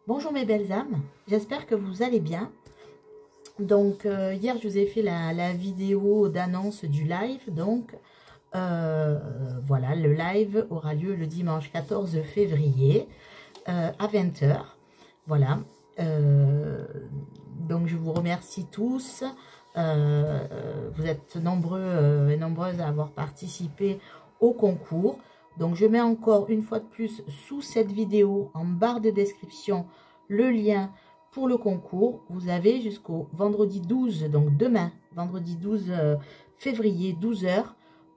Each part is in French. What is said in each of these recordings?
Bonjour mes belles âmes, j'espère que vous allez bien. Donc hier je vous ai fait la vidéo d'annonce du live. Donc voilà, le live aura lieu le dimanche 14 février à 20 h. Voilà, donc je vous remercie tous. Vous êtes nombreux et nombreuses à avoir participé au concours. Donc je mets encore une fois de plus sous cette vidéo en barre de description le lien pour le concours. Vous avez jusqu'au vendredi 12, donc demain, vendredi 12 février, 12 h,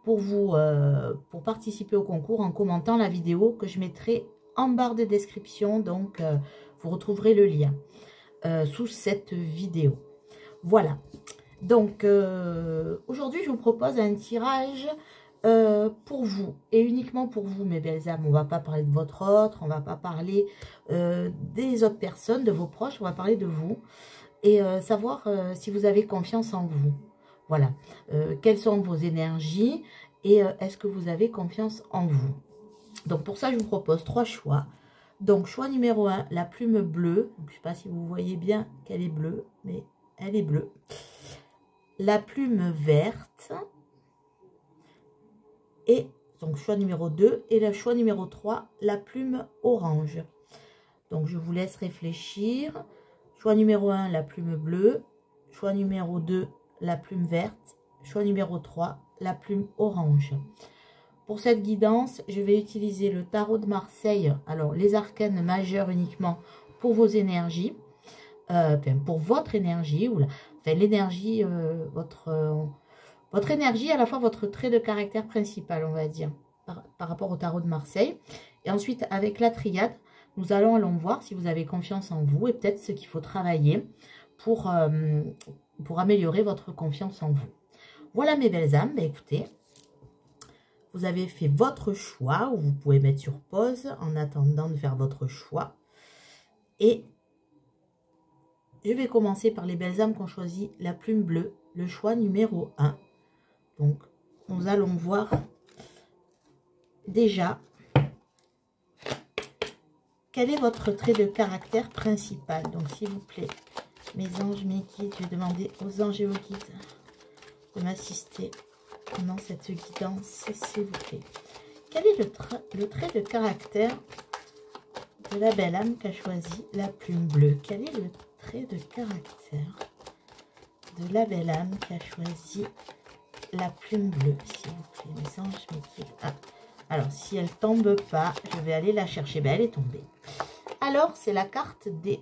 pour participer au concours en commentant la vidéo que je mettrai en barre de description. Donc vous retrouverez le lien sous cette vidéo. Voilà. Donc aujourd'hui je vous propose un tirage pour vous et uniquement pour vous mes belles âmes. On va pas parler de votre autre, on va pas parler des autres personnes, de vos proches, on va parler de vous et savoir si vous avez confiance en vous. Voilà, quelles sont vos énergies et est-ce que vous avez confiance en vous. Donc pour ça je vous propose 3 choix. Donc choix numéro 1, la plume bleue. Donc, je ne sais pas si vous voyez bien qu'elle est bleue, mais elle est bleue. La plume verte. Et donc choix numéro 2 et le choix numéro 3, la plume orange. Donc je vous laisse réfléchir. Choix numéro 1, la plume bleue. Choix numéro 2, la plume verte. Choix numéro 3, la plume orange. Pour cette guidance, je vais utiliser le tarot de Marseille. Alors les arcanes majeures uniquement pour vos énergies. Pour votre énergie. Ou l'énergie, votre énergie, à la fois votre trait de caractère principal, on va dire, par rapport au tarot de Marseille. Et ensuite, avec la triade, nous allons voir si vous avez confiance en vous et peut-être ce qu'il faut travailler pour améliorer votre confiance en vous. Voilà mes belles âmes, écoutez, vous avez fait votre choix, ou vous pouvez mettre sur pause en attendant de faire votre choix. Et je vais commencer par les belles âmes qui ont choisi la plume bleue, le choix numéro 1. Donc, nous allons voir déjà quel est votre trait de caractère principal. Donc, s'il vous plaît, mes anges, mes guides, je vais demander aux anges et aux guides de m'assister pendant cette guidance, s'il vous plaît. Quel est le trait de caractère de la belle âme qui a choisi la plume bleue? Quel est le trait de caractère de la belle âme qui a choisi la plume bleue, s'il vous plaît, mes anges, mes guides. Ah, alors, si elle tombe pas, je vais aller la chercher. Ben, elle est tombée. Alors, c'est la carte des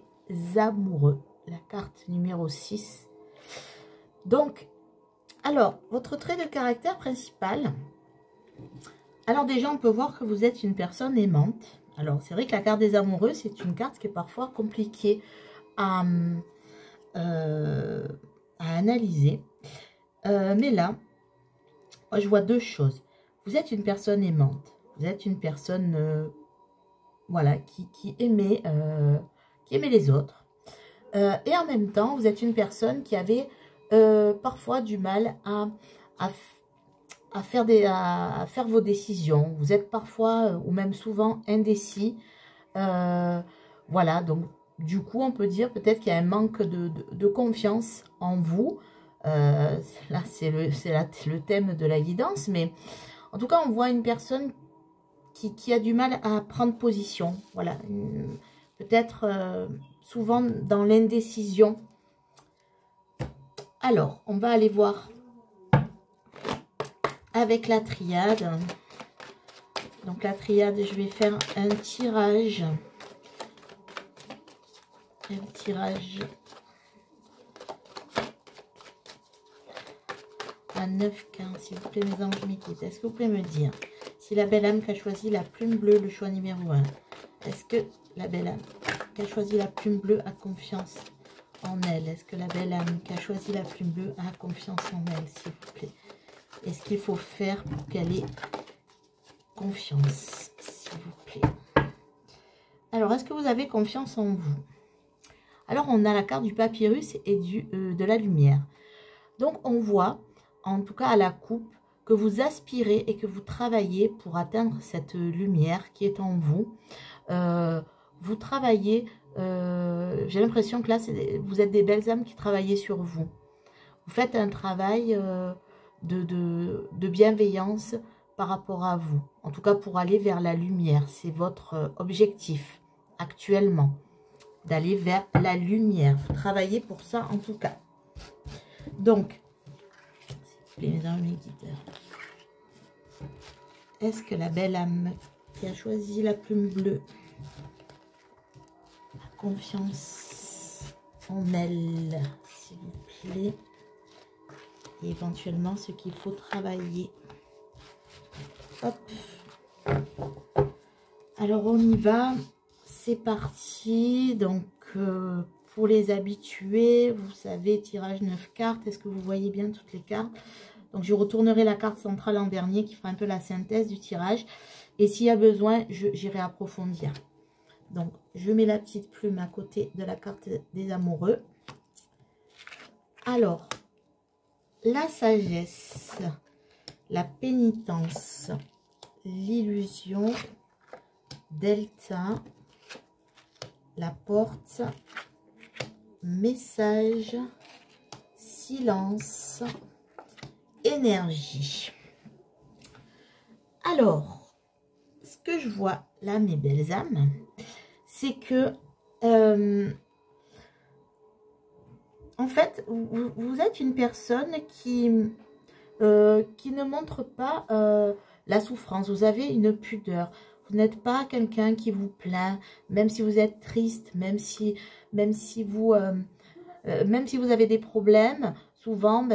amoureux, la carte numéro 6. Donc, alors, votre trait de caractère principal. Alors, déjà, on peut voir que vous êtes une personne aimante. Alors, c'est vrai que la carte des amoureux, c'est une carte qui est parfois compliquée à analyser. Mais là, moi, je vois 2 choses. Vous êtes une personne aimante. Vous êtes une personne voilà, qui aimait les autres. Et en même temps, vous êtes une personne qui avait parfois du mal à faire vos décisions. Vous êtes parfois, ou même souvent, indécis. Voilà, donc du coup, on peut dire peut-être qu'il y a un manque de confiance en vous. Là, c'est le thème de la guidance, mais en tout cas, on voit une personne qui a du mal à prendre position. Voilà, peut-être souvent dans l'indécision. Alors, on va aller voir avec la triade. Donc, la triade, je vais faire un tirage. Un tirage à 9 15, s'il vous plaît, mes anges, mes guides. Est-ce que vous pouvez me dire si la belle âme qui a choisi la plume bleue, le choix numéro 1, est-ce que la belle âme qui a choisi la plume bleue a confiance en elle? Est-ce que la belle âme qui a choisi la plume bleue a confiance en elle, s'il vous plaît? Est-ce qu'il faut faire pour qu'elle ait confiance, s'il vous plaît? Alors, est-ce que vous avez confiance en vous? Alors, on a la carte du papyrus et de la lumière. Donc, on voit, en tout cas à la coupe, que vous aspirez et que vous travaillez pour atteindre cette lumière qui est en vous. vous travaillez, j'ai l'impression que là, vous êtes des belles âmes qui travaillez sur vous. Vous faites un travail de bienveillance par rapport à vous. En tout cas, pour aller vers la lumière. C'est votre objectif actuellement. D'aller vers la lumière. Vous travaillez pour ça en tout cas. Donc, s'il vous plaît, mes amis guideurs, est-ce que la belle âme qui a choisi la plume bleue a confiance en elle, s'il vous plaît, et éventuellement ce qu'il faut travailler. Hop. Alors on y va, c'est parti. Donc pour les habitués, vous savez, tirage 9 cartes. Est-ce que vous voyez bien toutes les cartes? Donc je retournerai la carte centrale en dernier qui fera un peu la synthèse du tirage. Et s'il y a besoin, j'irai approfondir. Donc je mets la petite plume à côté de la carte des amoureux. Alors, la sagesse, la pénitence, l'illusion, delta, la porte, message, silence, énergie. Alors, ce que je vois là, mes belles âmes, c'est que en fait, vous êtes une personne qui ne montre pas la souffrance. Vous avez une pudeur. Vous n'êtes pas quelqu'un qui vous plaint, même si vous êtes triste, même si vous avez des problèmes. Souvent,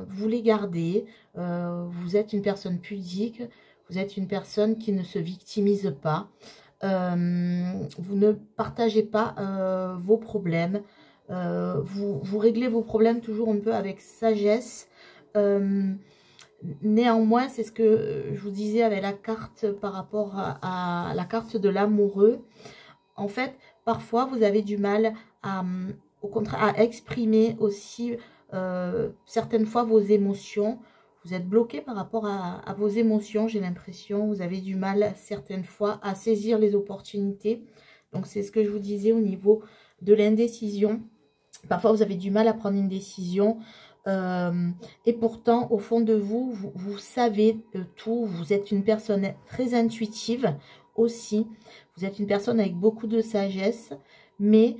vous les gardez. Vous êtes une personne pudique. Vous êtes une personne qui ne se victimise pas. Vous ne partagez pas vos problèmes. Vous réglez vos problèmes toujours un peu avec sagesse. Néanmoins, c'est ce que je vous disais avec la carte par rapport à la carte de l'amoureux. En fait, parfois, vous avez du mal au contraire, à exprimer aussi certaines fois vos émotions. Vous êtes bloqué par rapport à vos émotions, j'ai l'impression. Vous avez du mal certaines fois à saisir les opportunités. Donc, c'est ce que je vous disais au niveau de l'indécision. Parfois, vous avez du mal à prendre une décision. Et pourtant, au fond de vous, vous savez tout. Vous êtes une personne très intuitive aussi. Vous êtes une personne avec beaucoup de sagesse. Mais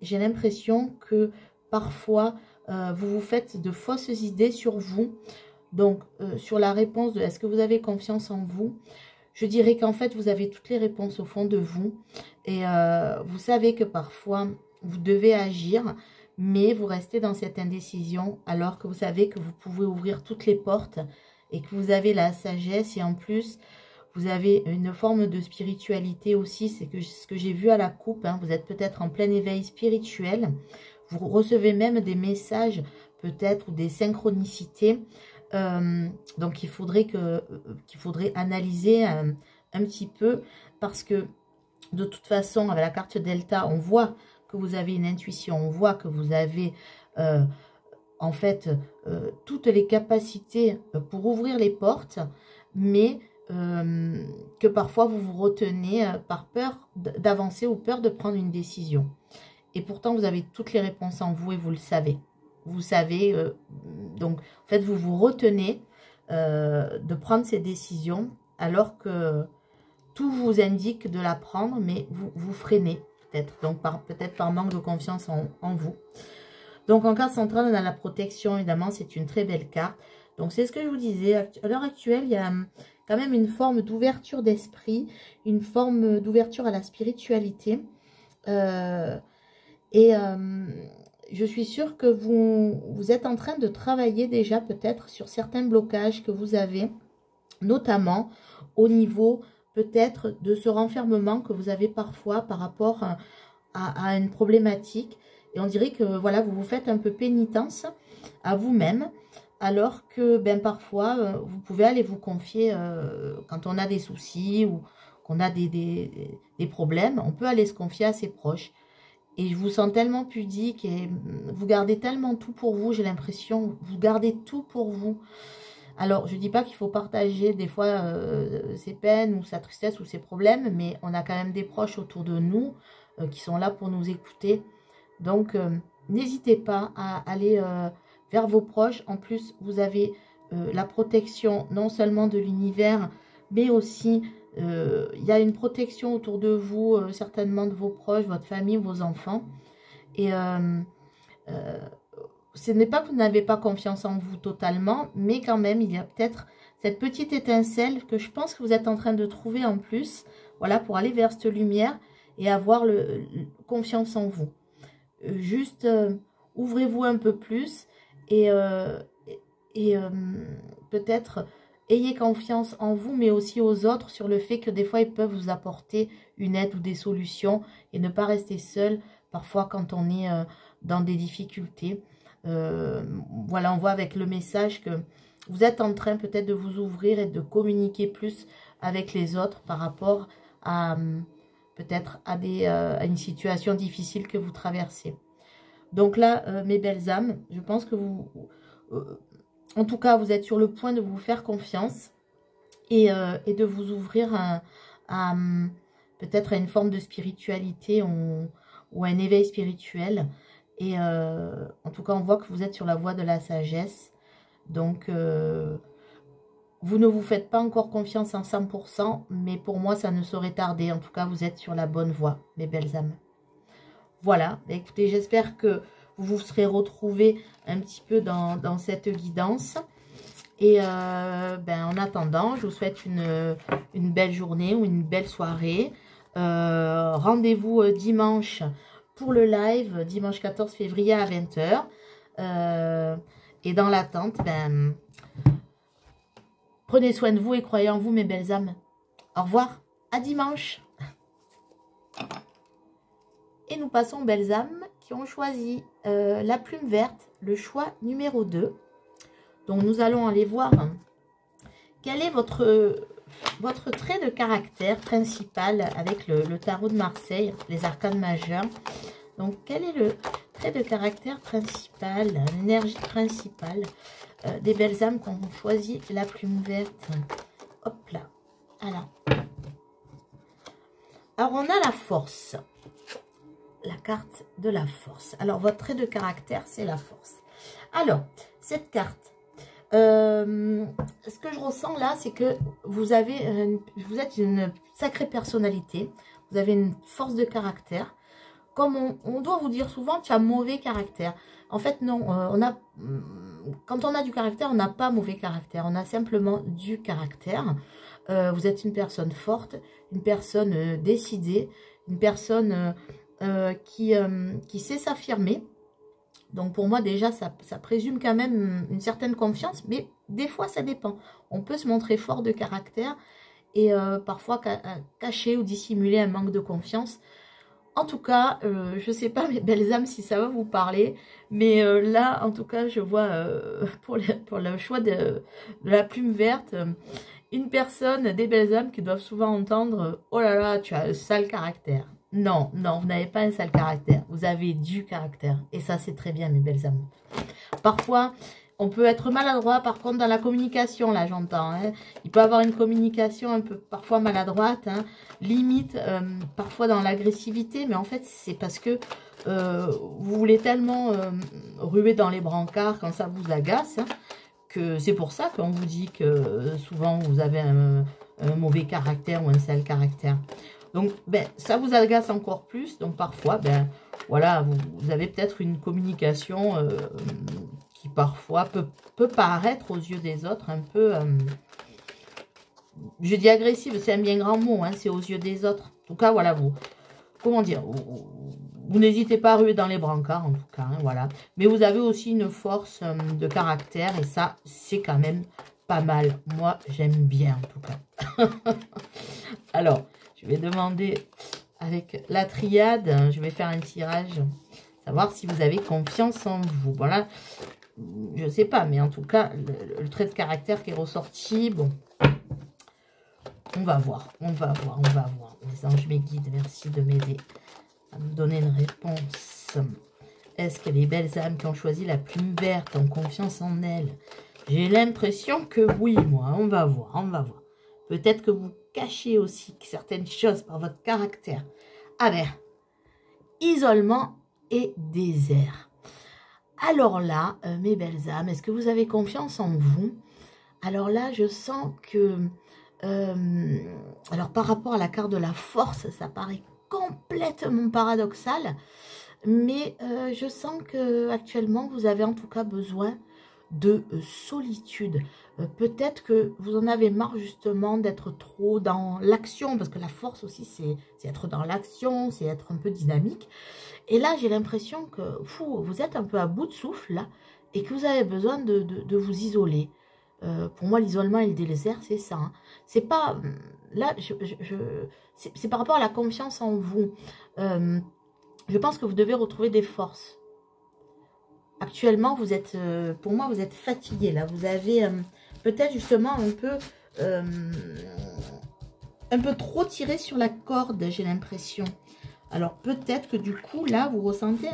j'ai l'impression que parfois, vous vous faites de fausses idées sur vous. Donc, sur la réponse de est-ce que vous avez confiance en vous, je dirais qu'en fait, vous avez toutes les réponses au fond de vous. Et vous savez que parfois, vous devez agir, mais vous restez dans cette indécision alors que vous savez que vous pouvez ouvrir toutes les portes et que vous avez la sagesse. Et en plus, vous avez une forme de spiritualité aussi. C'est ce que j'ai vu à la coupe. Hein. Vous êtes peut-être en plein éveil spirituel. Vous recevez même des messages peut-être ou des synchronicités. Donc, il faudrait analyser un petit peu parce que de toute façon, avec la carte Delta, on voit que vous avez une intuition, on voit que vous avez en fait toutes les capacités pour ouvrir les portes, mais que parfois vous vous retenez par peur d'avancer ou peur de prendre une décision. Et pourtant, vous avez toutes les réponses en vous et vous le savez. Vous savez, donc en fait, vous vous retenez de prendre ces décisions alors que tout vous indique de la prendre, mais vous freinez peut-être, donc peut-être par manque de confiance en vous. Donc en carte centrale, on a la protection, évidemment, c'est une très belle carte. Donc c'est ce que je vous disais, à l'heure actuelle, il y a quand même une forme d'ouverture d'esprit, une forme d'ouverture à la spiritualité. Je suis sûre que vous êtes en train de travailler déjà peut-être sur certains blocages que vous avez, notamment au niveau peut-être de ce renfermement que vous avez parfois par rapport à une problématique. Et on dirait que voilà, vous vous faites un peu pénitence à vous-même, alors que parfois, vous pouvez aller vous confier quand on a des soucis ou qu'on a des problèmes, on peut aller se confier à ses proches. Et je vous sens tellement pudique et vous gardez tellement tout pour vous, j'ai l'impression, vous gardez tout pour vous. Alors, je ne dis pas qu'il faut partager des fois ses peines ou sa tristesse ou ses problèmes, mais on a quand même des proches autour de nous qui sont là pour nous écouter. Donc, n'hésitez pas à aller vers vos proches. En plus, vous avez la protection non seulement de l'univers, mais aussi, il y a une protection autour de vous, certainement de vos proches, votre famille, vos enfants. Et ce n'est pas que vous n'avez pas confiance en vous totalement, mais quand même, il y a peut-être cette petite étincelle que je pense que vous êtes en train de trouver en plus, voilà, pour aller vers cette lumière et avoir confiance en vous. Juste, ouvrez-vous un peu plus et peut-être ayez confiance en vous, mais aussi aux autres sur le fait que des fois, ils peuvent vous apporter une aide ou des solutions et ne pas rester seul, parfois quand on est dans des difficultés. Voilà, on voit avec le message que vous êtes en train peut-être de vous ouvrir et de communiquer plus avec les autres par rapport à peut-être à une situation difficile que vous traversez. Donc là, mes belles âmes, je pense que vous, en tout cas, vous êtes sur le point de vous faire confiance et de vous ouvrir peut-être à une forme de spiritualité ou à un éveil spirituel. Et en tout cas, on voit que vous êtes sur la voie de la sagesse. Donc, vous ne vous faites pas encore confiance en 100%, mais pour moi, ça ne saurait tarder. En tout cas, vous êtes sur la bonne voie, mes belles âmes. Voilà, écoutez, j'espère que vous vous serez retrouvés un petit peu dans cette guidance. Et en attendant, je vous souhaite une belle journée ou une belle soirée. Rendez-vous dimanche pour le live, dimanche 14 février à 20 h. Et dans l'attente, prenez soin de vous et croyez en vous, mes belles âmes. Au revoir, à dimanche. Et nous passons aux belles âmes qui ont choisi la plume verte, le choix numéro 2. Donc nous allons aller voir quel est votre trait de caractère principal avec le tarot de Marseille, les arcanes majeures. Donc quel est le trait de caractère principal, l'énergie principale des belles âmes qui ont choisi la plume verte. Hop là. Alors on a la force. La carte de la force. Alors, votre trait de caractère, c'est la force. Alors, cette carte, ce que je ressens là, c'est que vous êtes une sacrée personnalité. Vous avez une force de caractère. Comme on doit vous dire souvent, tu as mauvais caractère. En fait, non. Quand on a du caractère, on n'a pas mauvais caractère. On a simplement du caractère. Vous êtes une personne forte, une personne décidée, une personne... qui sait s'affirmer. Donc pour moi déjà ça présume quand même une certaine confiance, mais des fois ça dépend. On peut se montrer fort de caractère et parfois cacher ou dissimuler un manque de confiance. En tout cas, je sais pas mes belles âmes si ça va vous parler, mais là en tout cas je vois pour le choix de la plume verte, une personne, des belles âmes qui doivent souvent entendre « Oh là là, tu as un sale caractère ». Non, non, vous n'avez pas un sale caractère. Vous avez du caractère. Et ça, c'est très bien, mes belles âmes. Parfois, on peut être maladroit, par contre, dans la communication, là, j'entends. Hein. Il peut y avoir une communication un peu, parfois, maladroite. Hein, limite, parfois, dans l'agressivité. Mais en fait, c'est parce que vous voulez tellement ruer dans les brancards quand ça vous agace. Hein, que c'est pour ça qu'on vous dit que souvent, vous avez un mauvais caractère ou un sale caractère. Donc, ça vous agace encore plus. Donc, parfois, voilà, vous avez peut-être une communication qui, parfois, peut paraître aux yeux des autres un peu... je dis agressive, c'est un bien grand mot, hein, c'est aux yeux des autres. En tout cas, voilà, comment dire, vous n'hésitez pas à ruer dans les brancards, en tout cas, hein, voilà. Mais vous avez aussi une force de caractère, et ça, c'est quand même pas mal. Moi, j'aime bien, en tout cas. Alors... je vais demander avec la triade, je vais faire un tirage, savoir si vous avez confiance en vous. Voilà, je ne sais pas, mais en tout cas, le trait de caractère qui est ressorti, bon, on va voir, on va voir. Les anges, mes guides, merci de m'aider à me donner une réponse. Est-ce que les belles âmes qui ont choisi la plume verte ont confiance en elles? J'ai l'impression que oui, moi, on va voir, on va voir. Peut-être que vous cachez aussi certaines choses par votre caractère. Ah ben, isolement et désert. Alors là, mes belles âmes, est-ce que vous avez confiance en vous? Alors là, je sens que... alors par rapport à la carte de la force, ça paraît complètement paradoxal. Mais je sens que actuellement vous avez en tout cas besoin de solitude. Peut-être que vous en avez marre justement d'être trop dans l'action, parce que la force aussi c'est être dans l'action, c'est être un peu dynamique. Et là j'ai l'impression que vous êtes un peu à bout de souffle là, et que vous avez besoin de vous isoler. Pour moi l'isolement et le désert c'est ça. Hein. C'est pas... Là c'est par rapport à la confiance en vous. Je pense que vous devez retrouver des forces. Actuellement, vous êtes, pour moi, vous êtes fatigué. Là, vous avez peut-être justement un peu trop tiré sur la corde, j'ai l'impression. Alors, peut-être que du coup, là, vous ressentez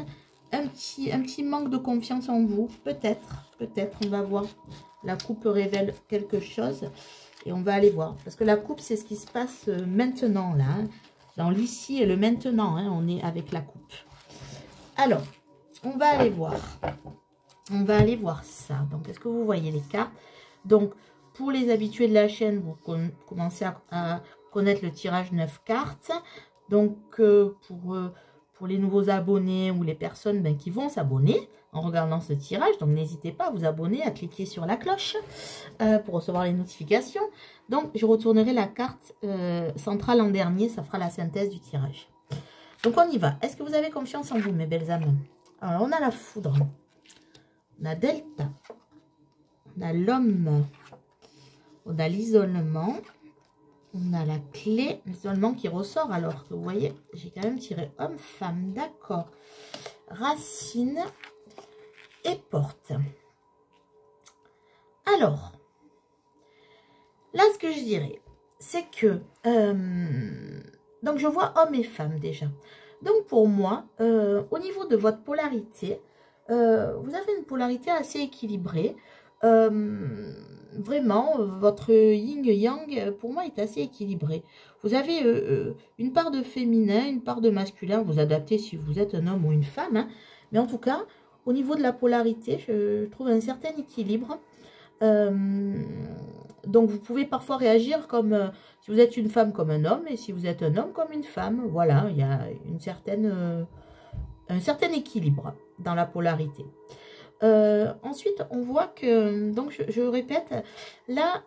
un petit manque de confiance en vous. Peut-être, on va voir. La coupe révèle quelque chose et on va aller voir. Parce que la coupe, c'est ce qui se passe maintenant, là. Hein. Dans l'ici et le maintenant, hein, on est avec la coupe. Alors, on va aller voir. On va aller voir ça. Donc, est-ce que vous voyez les cartes? Donc, pour les habitués de la chaîne, vous commencez à connaître le tirage 9 cartes. Donc, pour les nouveaux abonnés ou les personnes qui vont s'abonner en regardant ce tirage, donc n'hésitez pas à vous abonner, à cliquer sur la cloche pour recevoir les notifications. Donc, je retournerai la carte centrale en dernier, ça fera la synthèse du tirage. Donc, on y va. Est-ce que vous avez confiance en vous, mes belles âmes? Alors, on a la foudre, on a Delta, on a l'homme, on a l'isolement, on a la clé, l'isolement qui ressort alors que vous voyez, j'ai quand même tiré homme, femme, d'accord, racine et porte. Alors, là, ce que je dirais, c'est que, donc je vois homme et femme déjà. Donc pour moi, au niveau de votre polarité, vous avez une polarité assez équilibrée. Vraiment, votre yin-yang, pour moi, est assez équilibré. Vous avez une part de féminin, une part de masculin. Vous adaptez si vous êtes un homme ou une femme. Hein. Mais en tout cas, au niveau de la polarité, je trouve un certain équilibre. Donc, vous pouvez parfois réagir comme si vous êtes une femme comme un homme et si vous êtes un homme comme une femme. Voilà, il y a un certain équilibre dans la polarité. Ensuite, on voit que, donc je répète, là,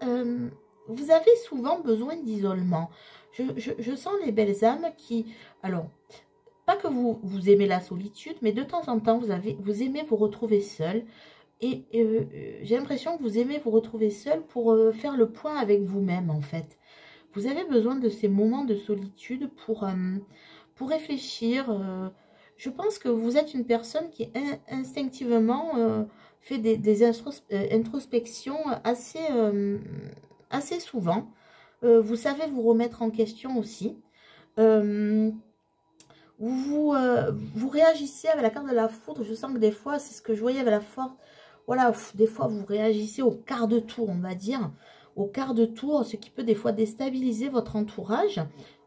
vous avez souvent besoin d'isolement. Je sens les belles âmes qui, alors, pas que vous aimez la solitude, mais de temps en temps, vous aimez vous retrouver seul. Et j'ai l'impression que vous aimez vous retrouver seul pour faire le point avec vous-même, en fait. Vous avez besoin de ces moments de solitude pour réfléchir. Je pense que vous êtes une personne qui instinctivement fait des introspections assez souvent. Vous savez vous remettre en question aussi. Vous réagissez avec la carte de la foudre. Je sens que des fois, c'est ce que je voyais avec la force. Voilà, des fois, vous réagissez au quart de tour, on va dire. Au quart de tour, ce qui peut des fois déstabiliser votre entourage.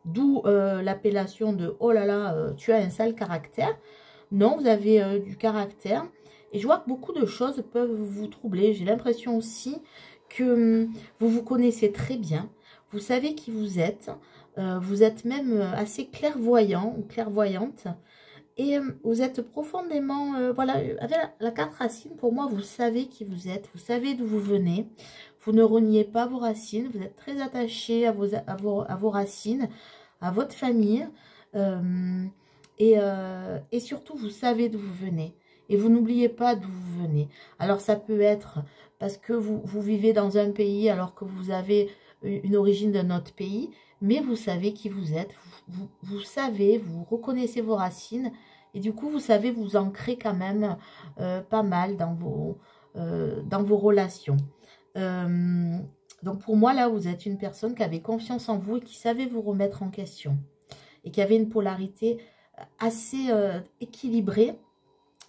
D'où l'appellation de « Oh là là, tu as un sale caractère ». Non, vous avez du caractère. Et je vois que beaucoup de choses peuvent vous troubler. J'ai l'impression aussi que vous vous connaissez très bien. Vous savez qui vous êtes. Vous êtes même assez clairvoyant ou clairvoyante. Et vous êtes profondément... voilà, avec la carte racine, pour moi, vous savez qui vous êtes. Vous savez d'où vous venez. Vous ne reniez pas vos racines. Vous êtes très attaché à vos racines, à votre famille. Et surtout, vous savez d'où vous venez. Et vous n'oubliez pas d'où vous venez. Alors, ça peut être parce que vous vivez dans un pays alors que vous avez une origine d'un autre pays. Mais vous savez qui vous êtes. Vous savez, vous reconnaissez vos racines. Et du coup, vous savez vous ancrer quand même pas mal dans vos relations. Donc, pour moi, là, vous êtes une personne qui avait confiance en vous et qui savait vous remettre en question. Et qui avait une polarité assez équilibrée.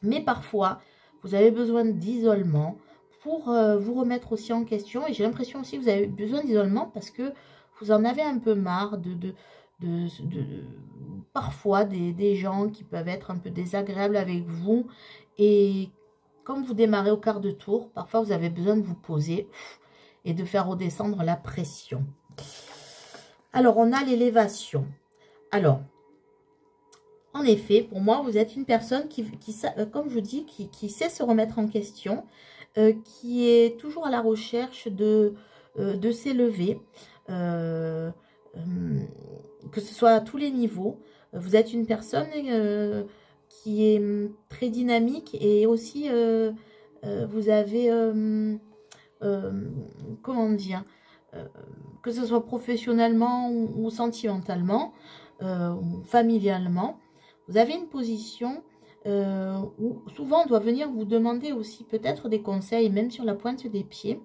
Mais parfois, vous avez besoin d'isolement pour vous remettre aussi en question. Et j'ai l'impression aussi que vous avez besoin d'isolement parce que vous en avez un peu marre parfois des gens qui peuvent être un peu désagréables avec vous. Et comme vous démarrez au quart de tour, parfois vous avez besoin de vous poser et de faire redescendre la pression. Alors, on a l'élévation. Alors, en effet, pour moi, vous êtes une personne comme je vous dis, qui sait se remettre en question, qui est toujours à la recherche de s'élever, que ce soit à tous les niveaux. Vous êtes une personne qui est très dynamique et aussi, vous avez, comment dire, que ce soit professionnellement ou sentimentalement, ou familialement, vous avez une position où souvent on doit venir vous demander aussi peut-être des conseils, même sur la pointe des pieds.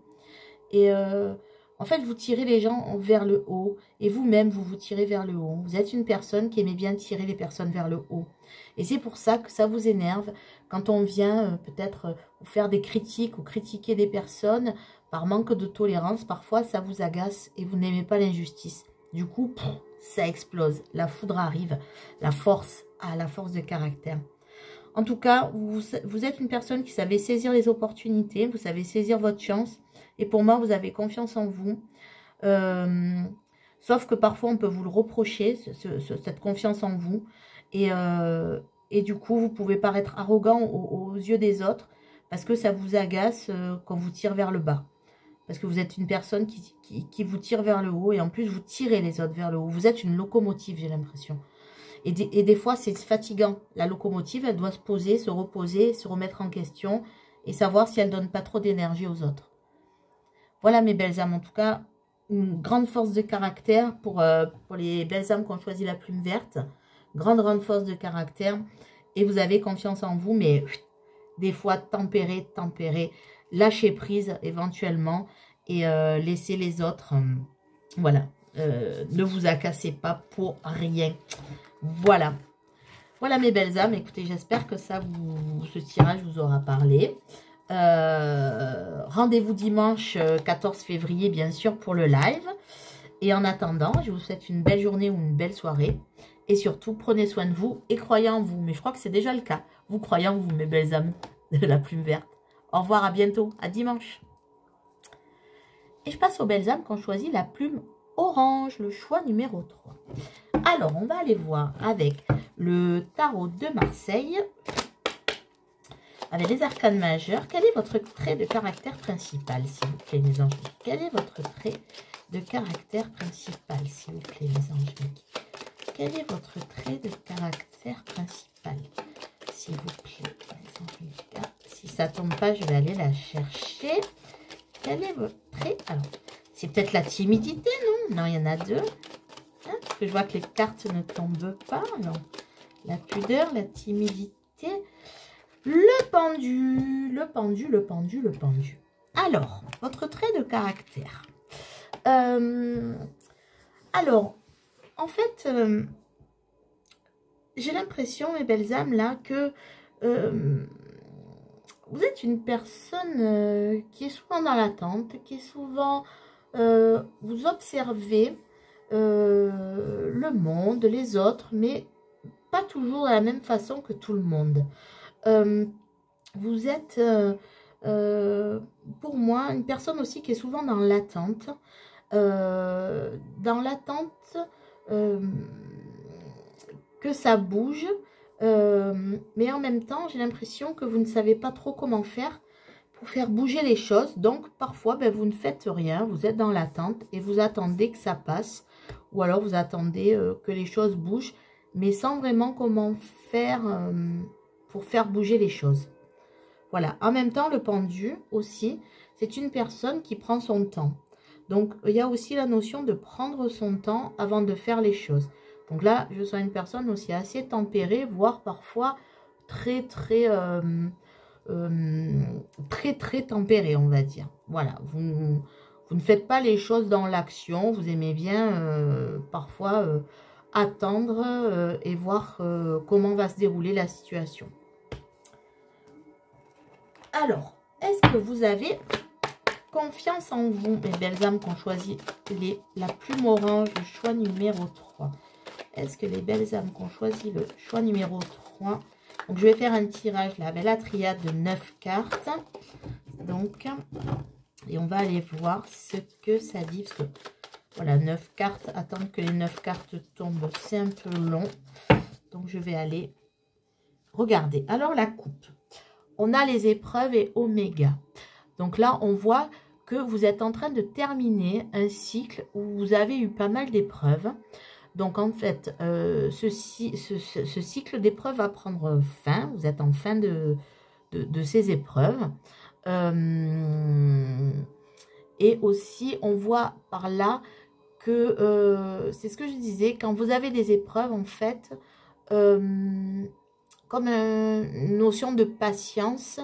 Et en fait, vous tirez les gens vers le haut et vous-même, vous vous tirez vers le haut. Vous êtes une personne qui aimait bien tirer les personnes vers le haut. Et c'est pour ça que ça vous énerve quand on vient peut-être vous faire des critiques ou critiquer des personnes par manque de tolérance. Parfois, ça vous agace et vous n'aimez pas l'injustice. Du coup, ça explose. La foudre arrive. La force de caractère. En tout cas, vous êtes une personne qui savait saisir les opportunités. Vous savez saisir votre chance. Et pour moi, vous avez confiance en vous. Sauf que parfois, on peut vous le reprocher, cette confiance en vous. Et du coup, vous pouvez paraître arrogant aux yeux des autres parce que ça vous agace quand vous tire vers le bas. Parce que vous êtes une personne qui vous tire vers le haut et en plus, vous tirez les autres vers le haut. Vous êtes une locomotive, j'ai l'impression. Et des fois, c'est fatigant. La locomotive, elle doit se poser, se reposer, se remettre en question et savoir si elle donne pas trop d'énergie aux autres. Voilà mes belles âmes. En tout cas, une grande force de caractère pour les belles âmes qui ont choisi la plume verte. Grande force de caractère. Et vous avez confiance en vous, mais des fois, tempérez. Lâchez prise éventuellement et laissez les autres. Voilà. Ne vous acassez pas pour rien. Voilà. Voilà mes belles âmes. Écoutez, j'espère que ce tirage vous aura parlé. Rendez-vous dimanche 14 février, bien sûr, pour le live. Et en attendant, je vous souhaite une belle journée ou une belle soirée. Et surtout, prenez soin de vous et croyez en vous. Mais je crois que c'est déjà le cas. Vous croyez en vous, mes belles âmes de la plume verte. Au revoir, à bientôt, à dimanche. Et je passe aux belles âmes qui ont choisi la plume orange, le choix numéro 3. Alors, on va aller voir avec le tarot de Marseille, avec les arcanes majeures. Quel est votre trait de caractère principal, s'il vous plaît, mes anges? Quel est votre trait de caractère principal, s'il vous plaît, mes anges? Quel est votre trait de caractère principal, s'il vous plaît, mes anges? Si ça tombe pas, je vais aller la chercher. Quel est votre trait? Alors, c'est peut-être la timidité, non? Non, il y en a deux. Hein, parce que je vois que les cartes ne tombent pas. Non. La pudeur, la timidité, le pendu, le pendu. Alors, votre trait de caractère. Alors, en fait, j'ai l'impression, mes belles âmes, là, que vous êtes une personne qui est souvent dans l'attente, qui est souvent... vous observez le monde, les autres, mais pas toujours de la même façon que tout le monde. Vous êtes, pour moi, une personne aussi qui est souvent dans l'attente. Que ça bouge. Mais en même temps, j'ai l'impression que vous ne savez pas trop comment faire pour faire bouger les choses. Donc, parfois, vous ne faites rien. Vous êtes dans l'attente et vous attendez que ça passe. Ou alors, vous attendez que les choses bougent, mais sans vraiment comment faire pour faire bouger les choses. Voilà. En même temps, le pendu aussi, c'est une personne qui prend son temps. Donc, il y a aussi la notion de prendre son temps avant de faire les choses. Donc là, je sens une personne aussi assez tempérée, voire parfois très tempérée, on va dire. Voilà, vous ne faites pas les choses dans l'action, vous aimez bien parfois attendre et voir comment va se dérouler la situation. Alors, est-ce que vous avez confiance en vous, mes belles âmes qui ont choisi la plume orange, le choix numéro 3? Est-ce que les belles âmes qui ont choisi le choix numéro 3, donc je vais faire un tirage là avec la triade de 9 cartes. Donc, et on va aller voir ce que ça dit. Parce que, voilà, 9 cartes. Attendre que les 9 cartes tombent, c'est un peu long. Donc, je vais aller regarder. Alors, la coupe. On a les épreuves et Oméga. Donc là, on voit que vous êtes en train de terminer un cycle où vous avez eu pas mal d'épreuves. Donc, en fait, ce cycle d'épreuves va prendre fin. Vous êtes en fin de ces épreuves. Et aussi, on voit par là que, c'est ce que je disais, quand vous avez des épreuves, en fait, comme une notion de patience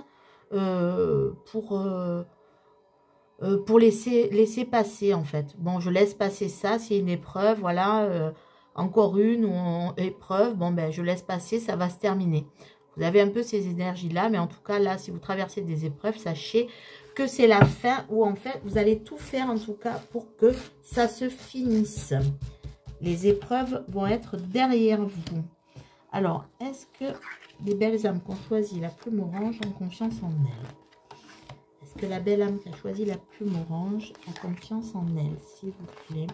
pour laisser passer, en fait. Bon, je laisse passer ça, c'est une épreuve, voilà, encore une épreuve, bon, ben, je laisse passer, ça va se terminer. Vous avez un peu ces énergies-là, mais en tout cas, là, si vous traversez des épreuves, sachez que c'est la fin où, en fait, vous allez tout faire, en tout cas, pour que ça se finisse. Les épreuves vont être derrière vous. Alors, est-ce que les belles âmes qui ont choisi la plume orange ont confiance en elles? Est-ce que la belle âme qui a choisi la plume orange a confiance en elle, s'il vous plaît?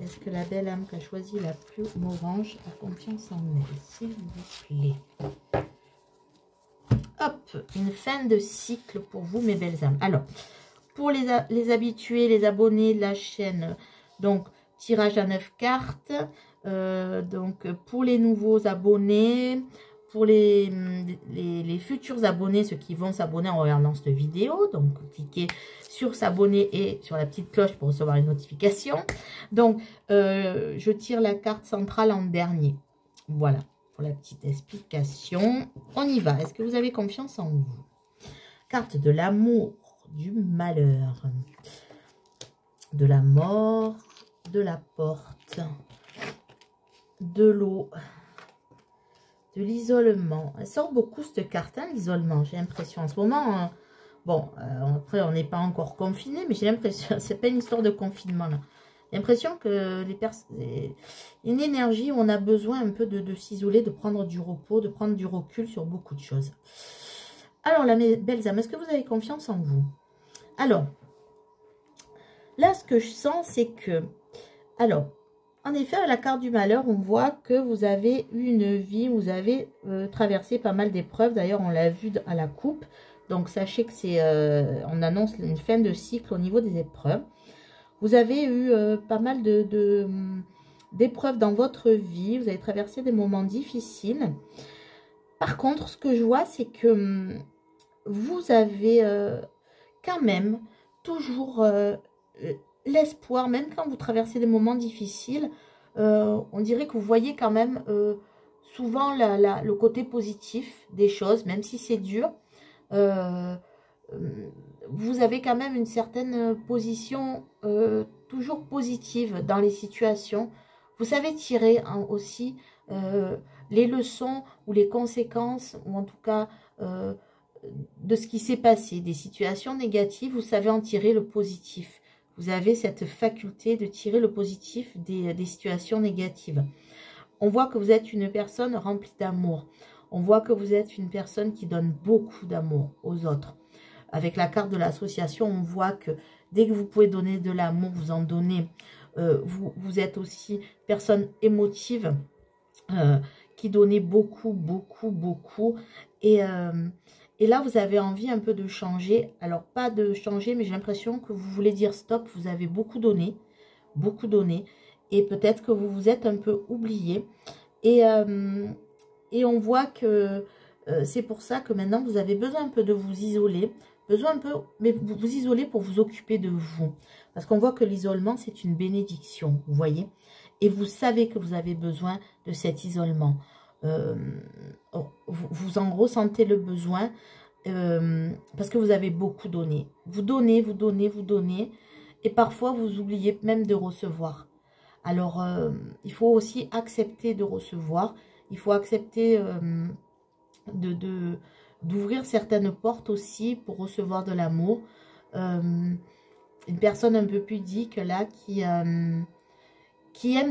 Est-ce que la belle âme qui a choisi la plume orange a confiance en elle, s'il vous plaît? Hop, une fin de cycle pour vous, mes belles âmes. Alors, pour les habitués, les abonnés de la chaîne, donc, tirage à 9 cartes. Donc, pour les nouveaux abonnés, pour les futurs abonnés, ceux qui vont s'abonner en regardant cette vidéo, donc cliquez sur s'abonner et sur la petite cloche pour recevoir les notifications. Donc, je tire la carte centrale en dernier. Voilà, pour la petite explication. On y va. Est-ce que vous avez confiance en vous? Carte de l'amour, du malheur, de la mort, de la porte, de l'eau, de l'isolement. Elle sort beaucoup cette carte, hein, l'isolement, j'ai l'impression. En ce moment, bon, après on n'est pas encore confiné, mais j'ai l'impression, c'est pas une histoire de confinement là. J'ai l'impression que une énergie où on a besoin un peu de s'isoler, de prendre du repos, de prendre du recul sur beaucoup de choses. Alors, la belles âmes, est-ce que vous avez confiance en vous? Alors, là, ce que je sens, c'est que, alors, en effet, à la carte du malheur, on voit que vous avez eu une vie, vous avez traversé pas mal d'épreuves. D'ailleurs, on l'a vu à la coupe. Donc, sachez que c'est, on annonce une fin de cycle au niveau des épreuves. Vous avez eu pas mal d'épreuves dans votre vie. Vous avez traversé des moments difficiles. Par contre, ce que je vois, c'est que vous avez quand même toujours l'espoir, même quand vous traversez des moments difficiles, on dirait que vous voyez quand même souvent le côté positif des choses, même si c'est dur. Vous avez quand même une certaine position toujours positive dans les situations. Vous savez tirer aussi les leçons ou les conséquences, ou en tout cas de ce qui s'est passé, des situations négatives, vous savez en tirer le positif. Vous avez cette faculté de tirer le positif des situations négatives. On voit que vous êtes une personne remplie d'amour. On voit que vous êtes une personne qui donne beaucoup d'amour aux autres. Avec la carte de l'association, on voit que dès que vous pouvez donner de l'amour, vous en donnez. Vous êtes aussi personne émotive qui donnait beaucoup, beaucoup, beaucoup. Et là, vous avez envie un peu de changer. Alors, pas de changer, mais j'ai l'impression que vous voulez dire stop. Vous avez beaucoup donné. Beaucoup donné. Et peut-être que vous vous êtes un peu oublié. Et on voit que c'est pour ça que maintenant, vous avez besoin un peu de vous isoler. Besoin un peu, mais vous isoler pour vous occuper de vous. Parce qu'on voit que l'isolement, c'est une bénédiction, vous voyez. Et vous savez que vous avez besoin de cet isolement. Vous en ressentez le besoin parce que vous avez beaucoup donné. Vous donnez, vous donnez, vous donnez. Et parfois, vous oubliez même de recevoir. Alors, il faut aussi accepter de recevoir. Il faut accepter d'ouvrir certaines portes aussi pour recevoir de l'amour. Une personne un peu pudique là qui aime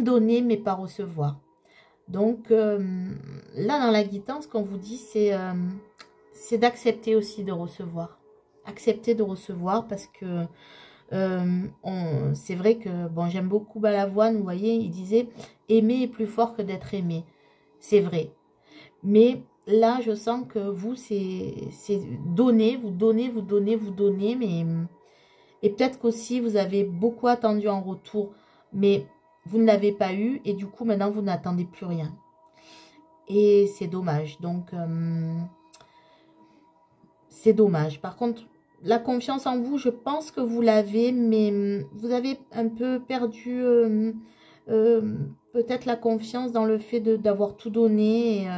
donner mais pas recevoir. Donc là dans la guidance, ce qu'on vous dit, c'est d'accepter aussi de recevoir. Accepter de recevoir parce que c'est vrai que, bon, j'aime beaucoup Balavoine, vous voyez, il disait « Aimer est plus fort que d'être aimé ». C'est vrai. Mais là, je sens que vous, c'est donner, vous donnez, vous donnez, vous donnez. Mais, et peut-être qu'aussi, vous avez beaucoup attendu en retour, mais vous ne l'avez pas eu. Et du coup, maintenant, vous n'attendez plus rien. Et c'est dommage. Donc, c'est dommage. Par contre, la confiance en vous, je pense que vous l'avez, mais vous avez un peu perdu peut-être la confiance dans le fait d'avoir tout donné. Et,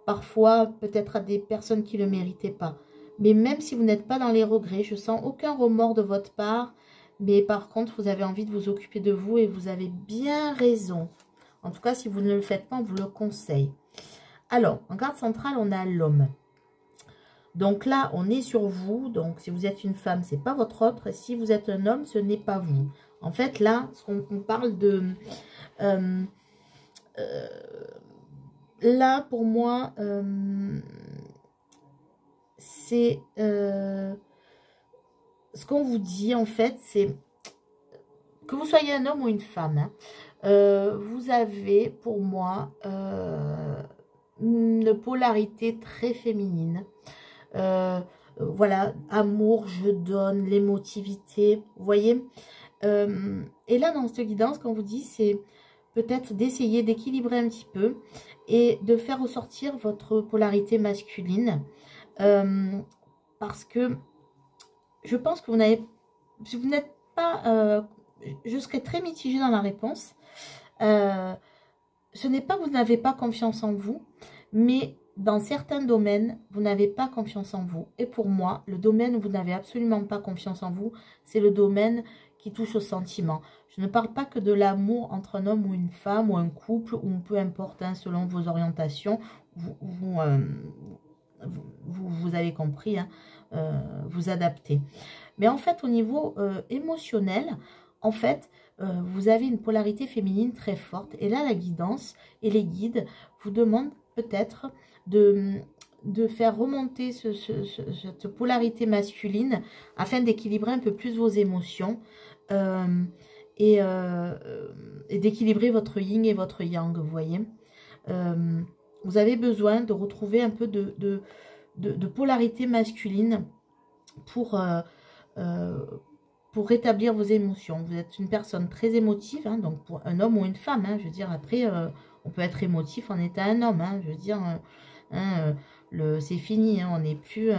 parfois, peut-être à des personnes qui ne le méritaient pas. Mais même si vous n'êtes pas dans les regrets, je sens aucun remords de votre part. Mais par contre, vous avez envie de vous occuper de vous et vous avez bien raison. En tout cas, si vous ne le faites pas, on vous le conseille. Alors, en carte centrale, on a l'homme. Donc là, on est sur vous. Donc, si vous êtes une femme, ce n'est pas votre autre. Et si vous êtes un homme, ce n'est pas vous. En fait, là, on parle de... là, pour moi, c'est... ce qu'on vous dit, en fait, c'est... Que vous soyez un homme ou une femme, hein, vous avez, pour moi, une polarité très féminine. Voilà, amour, je donne, l'émotivité, vous voyez. Et là, dans cette guidance, qu'on vous dit, c'est peut-être d'essayer d'équilibrer un petit peu et de faire ressortir votre polarité masculine. Parce que je pense que vous n'avez... Si vous n'êtes pas... je serais très mitigée dans la réponse. Ce n'est pas que vous n'avez pas confiance en vous, mais dans certains domaines, vous n'avez pas confiance en vous. Et pour moi, le domaine où vous n'avez absolument pas confiance en vous, c'est le domaine qui touche au sentiment. Je ne parle pas que de l'amour entre un homme ou une femme, ou un couple, ou peu importe, hein, selon vos orientations. Vous avez compris, hein, vous adaptez. Mais en fait, au niveau émotionnel, en fait, vous avez une polarité féminine très forte. Et là, la guidance et les guides vous demandent peut-être de faire remonter cette polarité masculine afin d'équilibrer un peu plus vos émotions et d'équilibrer votre yin et votre yang, vous voyez. Vous avez besoin de retrouver un peu de polarité masculine pour rétablir vos émotions. Vous êtes une personne très émotive, hein, donc pour un homme ou une femme, hein, je veux dire, après, on peut être émotif en étant un homme, hein, je veux dire, c'est fini, hein, on n'est plus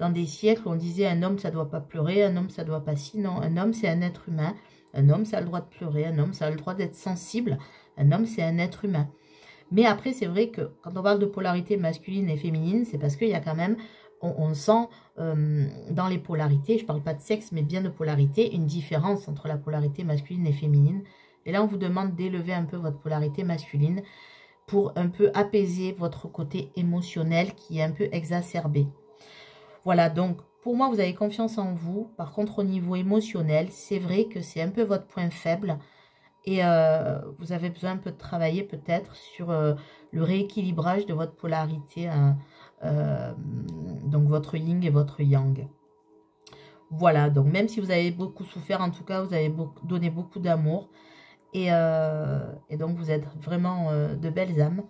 dans des siècles où on disait un homme ça doit pas pleurer, un homme ça doit pas si, non, un homme c'est un être humain, un homme ça a le droit de pleurer, un homme ça a le droit d'être sensible, un homme c'est un être humain. Mais après c'est vrai que quand on parle de polarité masculine et féminine, c'est parce qu'il y a quand même, on sent dans les polarités, je ne parle pas de sexe mais bien de polarité, une différence entre la polarité masculine et féminine. Et là on vous demande d'élever un peu votre polarité masculine pour un peu apaiser votre côté émotionnel qui est un peu exacerbé. Voilà, donc pour moi, vous avez confiance en vous. Par contre, au niveau émotionnel, c'est vrai que c'est un peu votre point faible. Et vous avez besoin un peu de travailler peut-être sur le rééquilibrage de votre polarité, hein, donc votre yin et votre yang. Voilà, donc même si vous avez beaucoup souffert, en tout cas, vous avez donné beaucoup d'amour. Et donc, vous êtes vraiment de belles âmes.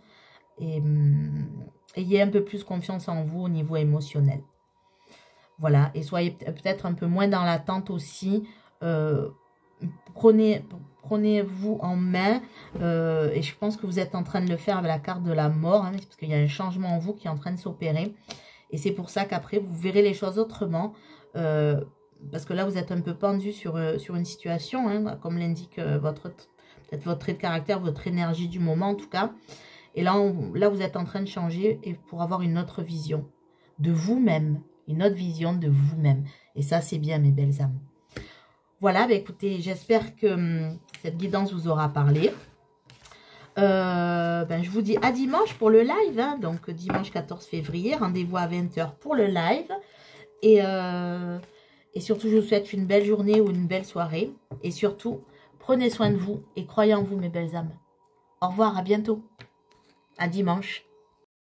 Et ayez un peu plus confiance en vous au niveau émotionnel. Voilà. Et soyez peut-être un peu moins dans l'attente aussi. Prenez-vous en main. Et je pense que vous êtes en train de le faire avec la carte de la mort. Hein, parce qu'il y a un changement en vous qui est en train de s'opérer. Et c'est pour ça qu'après, vous verrez les choses autrement. Parce que là, vous êtes un peu pendu sur une situation. Hein, comme l'indique peut-être votre trait de caractère, votre énergie du moment en tout cas. Et là, vous êtes en train de changer et pour avoir une autre vision de vous-même. Une autre vision de vous-même. Et ça, c'est bien, mes belles âmes. Voilà, bah écoutez, j'espère que cette guidance vous aura parlé. je vous dis à dimanche pour le live. Hein, donc, dimanche 14 février, rendez-vous à 20 h pour le live. Et surtout, je vous souhaite une belle journée ou une belle soirée. Et surtout, prenez soin de vous et croyez en vous, mes belles âmes. Au revoir, à bientôt. À dimanche.